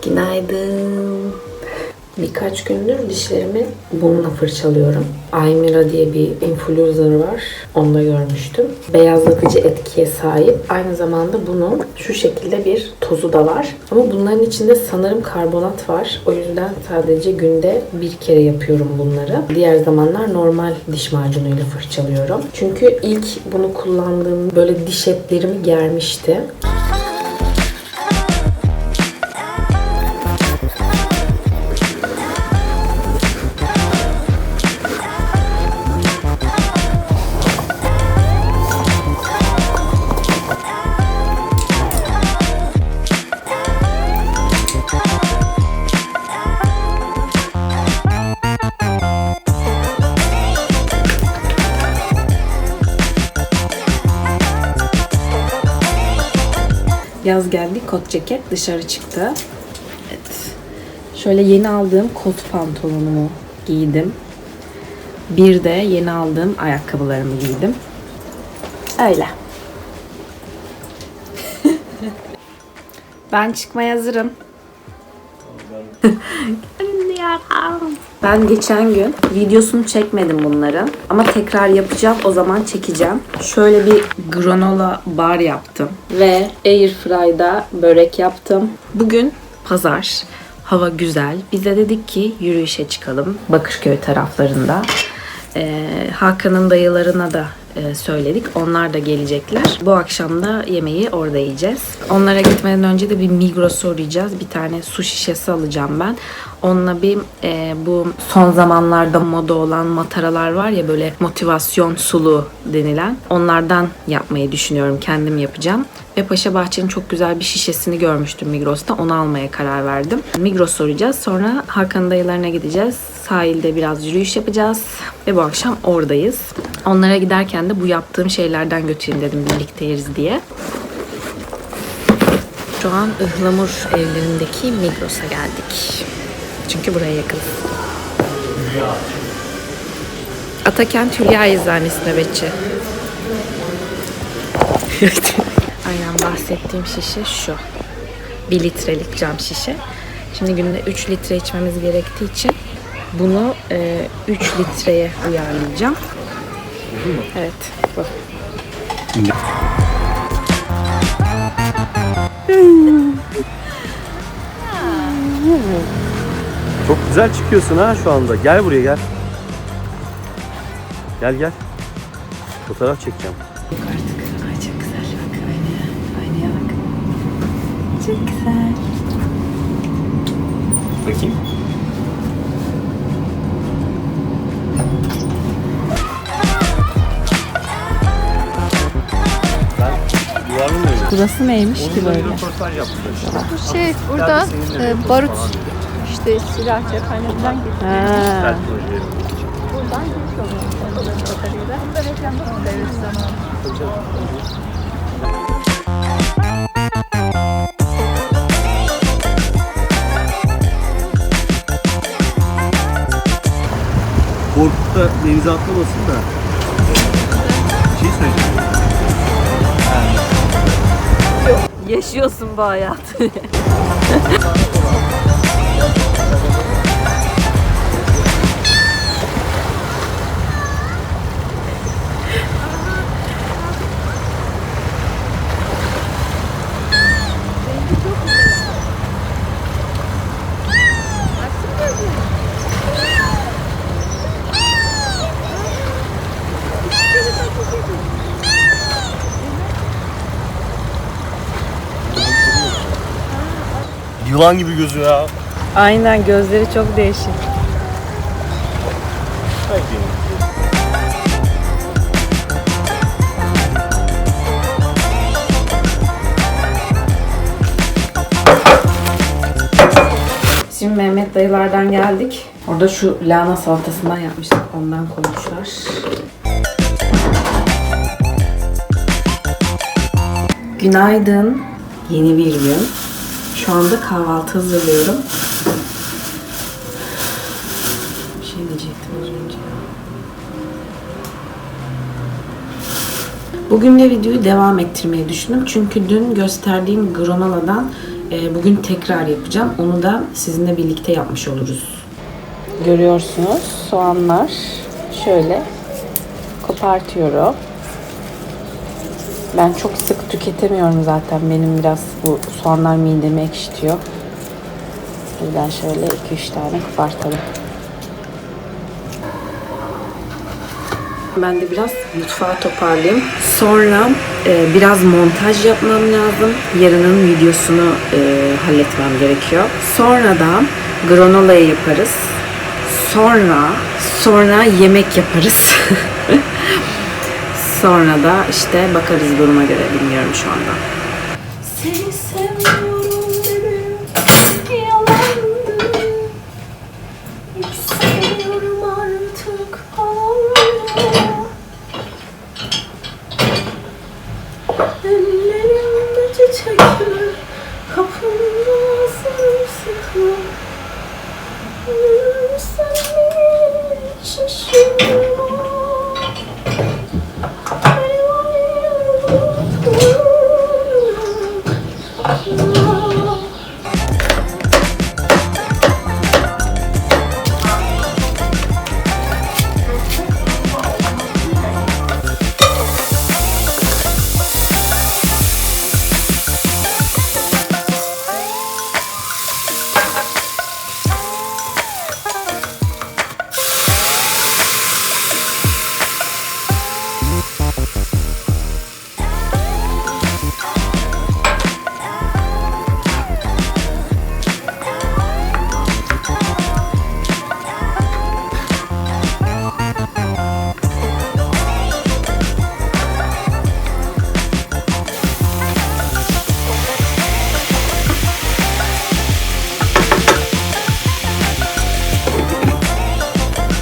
Günaydın. Birkaç gündür dişlerimi bununla fırçalıyorum. Aymira diye bir influencer var. Onu da görmüştüm. Beyazlatıcı etkiye sahip. Aynı zamanda bunun şu şekilde bir tozu da var. Ama bunların içinde sanırım karbonat var. O yüzden sadece günde bir kere yapıyorum bunları. Diğer zamanlar normal diş macunuyla fırçalıyorum. Çünkü ilk bunu kullandığım böyle diş etlerimi germişti. Yaz geldi, kot ceket dışarı çıktı. Evet. Şöyle yeni aldığım kot pantolonumu giydim. Bir de yeni aldığım ayakkabılarımı giydim. Öyle. Ben çıkmaya hazırım. Ben geçen gün videosunu çekmedim bunları. Ama tekrar yapacağım. O zaman çekeceğim. Şöyle bir granola bar yaptım. Ve Airfry'da börek yaptım. Bugün pazar. Hava güzel. Biz de dedik ki yürüyüşe çıkalım. Bakırköy taraflarında. Hakan'ın dayılarına da söyledik. Onlar da gelecekler. Bu akşam da yemeği orada yiyeceğiz. Onlara gitmeden önce de bir Migros'a uğrayacağız. Bir tane su şişesi alacağım ben. Onunla bir bu son zamanlarda moda olan mataralar var ya, böyle motivasyon sulu denilen. Onlardan yapmayı düşünüyorum. Kendim yapacağım. Ve Paşa Bahçe'nin çok güzel bir şişesini görmüştüm Migros'ta. Onu almaya karar verdim. Migros'a uğrayacağız. Sonra Hakan'ın dayılarına gideceğiz. Sahilde biraz yürüyüş yapacağız. Ve bu akşam oradayız. Onlara giderken de bu yaptığım şeylerden götüreyim dedim, birlikte yeriz diye. Şu an Ihlamur evlerindeki Migros'a geldik. Çünkü buraya yakın. Atakent Hülya Eczanesi nöbetçi. Aynen bahsettiğim şişe şu. 1 litrelik cam şişe. Şimdi günde 3 litre içmemiz gerektiği için bunu 3 litreye uyarlayacağım. Evet. Bu. Çok güzel çıkıyorsun ha şu anda. Gel buraya gel. Gel gel. Fotoğraf çekeceğim. Artık. Ay çok güzel. Bak aynaya bak. Çok güzel. Bakayım. Burası neymiş ki böyle? Bu şey burada barut işte silah cephaneden getiriyor. Buradan giriş oluyor. Burada reklamda mı devlet zamanı? Korkup da denize atlamasın da. Bir şey söyleyeceğim. Yaşıyorsun bu hayatı. Yılan gibi gözü ya. Aynen, gözleri çok değişik. Şimdi Mehmet dayılardan geldik. Orada şu lahana salatasından yapmıştık. Ondan koymuşlar. Günaydın. Yeni bir gün. Şu anda kahvaltı hazırlıyorum. Bir şey diyecektim az önce. Bugün de videoyu devam ettirmeyi düşündüm. Çünkü dün gösterdiğim granoladan bugün tekrar yapacağım. Onu da sizinle birlikte yapmış oluruz. Görüyorsunuz soğanlar şöyle kopartıyorum. Ben çok sık tüketemiyorum zaten. Benim biraz bu soğanlar midemi ekşitiyor. Buradan şöyle 2-3 tane kopartalım. Ben de biraz mutfağı toparlayayım. Sonra biraz montaj yapmam lazım. Yarının videosunu halletmem gerekiyor. Sonra da granolayı yaparız. Sonra yemek yaparız. Sonra da işte bakarız duruma göre, bilmiyorum şu anda. Seni seviyorum dedim, yalandı. İstemiyorum artık ağlamaya. Ellerimde çiçekler, kapımda sımsıkı. Sen beni şaşırma.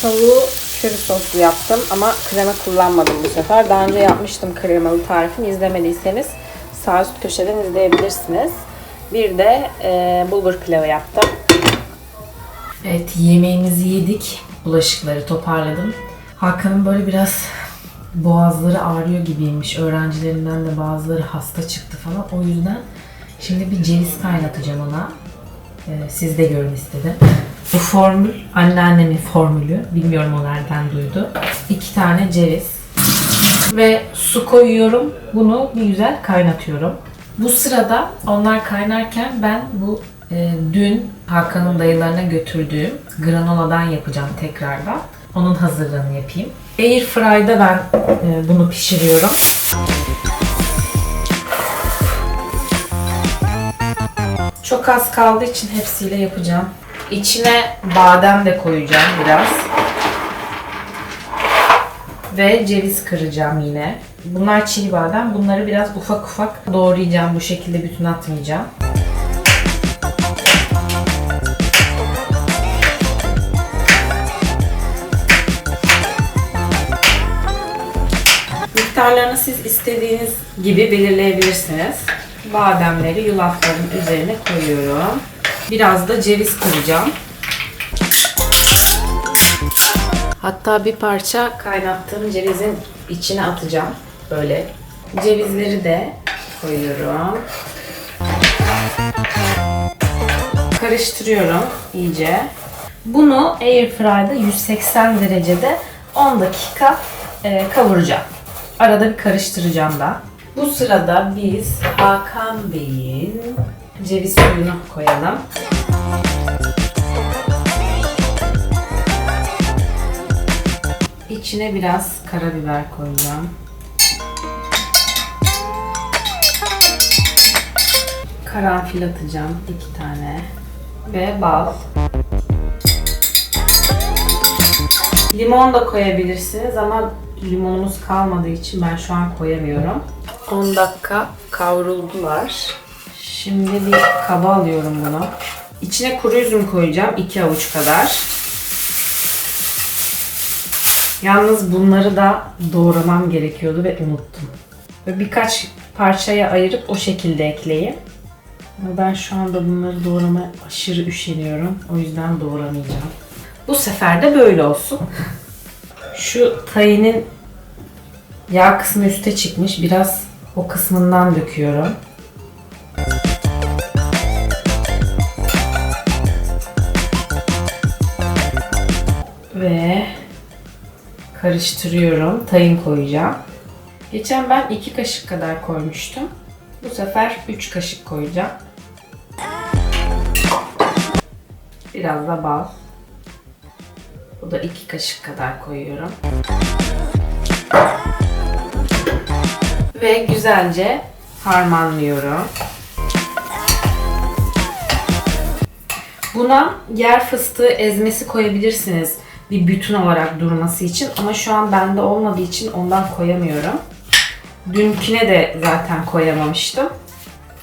Tavuğu köri soslu yaptım ama krema kullanmadım bu sefer. Daha önce yapmıştım kremalı tarifini. İzlemediyseniz sağ üst köşeden izleyebilirsiniz. Bir de bulgur pilavı yaptım. Evet, yemeğimizi yedik. Bulaşıkları toparladım. Hakan'ın böyle biraz boğazları ağrıyor gibiymiş. Öğrencilerinden de bazıları hasta çıktı falan. O yüzden şimdi bir ceviz kaynatacağım ona. Siz de görün istedim. Bu formül anneannemin formülü. Bilmiyorum o nereden duydu. 2 tane ceviz. Ve su koyuyorum. Bunu bir güzel kaynatıyorum. Bu sırada onlar kaynarken ben bu dün Hakan'ın dayılarına götürdüğüm granoladan yapacağım tekrardan. Onun hazırlığını yapayım. Airfry'da ben bunu pişiriyorum. Çok az kaldığı için hepsiyle yapacağım. İçine badem de koyacağım biraz. Ve ceviz kıracağım yine. Bunlar çiğ badem. Bunları biraz ufak ufak doğrayacağım. Bu şekilde bütün atmayacağım. Miktarlarını siz istediğiniz gibi belirleyebilirsiniz. Bademleri yulafların üzerine koyuyorum. Biraz da ceviz kıracağım. Hatta bir parça kaynattığım cevizin içine atacağım. Böyle. Cevizleri de koyuyorum. Karıştırıyorum iyice. Bunu Airfry'da 180 derecede 10 dakika kavuracağım. Arada bir karıştıracağım da. Bu sırada biz Hakan Bey'in ceviz suyunu koyalım. İçine biraz karabiber koyacağım. Karanfil atacağım 2 tane. Ve bal. Limon da koyabilirsiniz ama limonumuz kalmadığı için ben şu an koyamıyorum. 10 dakika kavruldular. Şimdi bir kaba alıyorum bunu. İçine kuru üzüm koyacağım 2 avuç kadar. Yalnız bunları da doğramam gerekiyordu ve unuttum. Ve birkaç parçaya ayırıp o şekilde ekleyin. Ama ben şu anda bunları doğramaya aşırı üşeniyorum. O yüzden doğramayacağım. Bu sefer de böyle olsun. Şu tayinin yağ kısmı üste çıkmış. Biraz o kısmından döküyorum. Ve karıştırıyorum. Tayin koyacağım. Geçen ben 2 kaşık kadar koymuştum. Bu sefer 3 kaşık koyacağım. Biraz da bal. Bu da 2 kaşık kadar koyuyorum. Ve güzelce harmanlıyorum. Buna yer fıstığı ezmesi koyabilirsiniz bir bütün olarak durması için. Ama şu an bende olmadığı için ondan koyamıyorum. Dünküne de zaten koyamamıştım.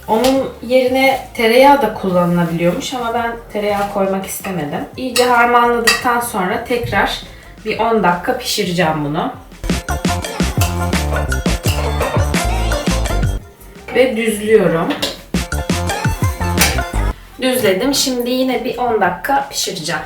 Onun yerine tereyağı da kullanılabiliyormuş ama ben tereyağı koymak istemedim. İyice harmanladıktan sonra tekrar bir 10 dakika pişireceğim bunu. Ve düzlüyorum. Düzledim. Şimdi yine bir 10 dakika pişireceğim.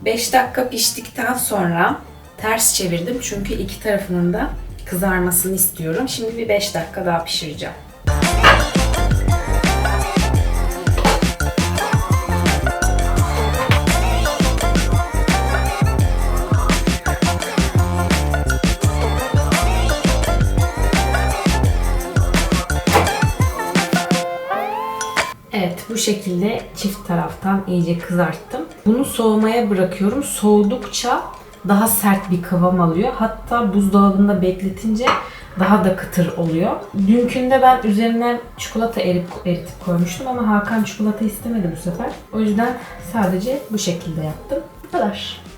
Beş dakika piştikten sonra ters çevirdim çünkü iki tarafının da kızarmasını istiyorum. Şimdi bir 5 dakika daha pişireceğim. Evet, bu şekilde çift taraftan iyice kızarttım. Bunu soğumaya bırakıyorum. Soğudukça daha sert bir kıvam alıyor. Hatta buzdolabında bekletince daha da kıtır oluyor. Dünkünde ben üzerine çikolata eritip koymuştum ama Hakan çikolata istemedi bu sefer. O yüzden sadece bu şekilde yaptım. Bu kadar.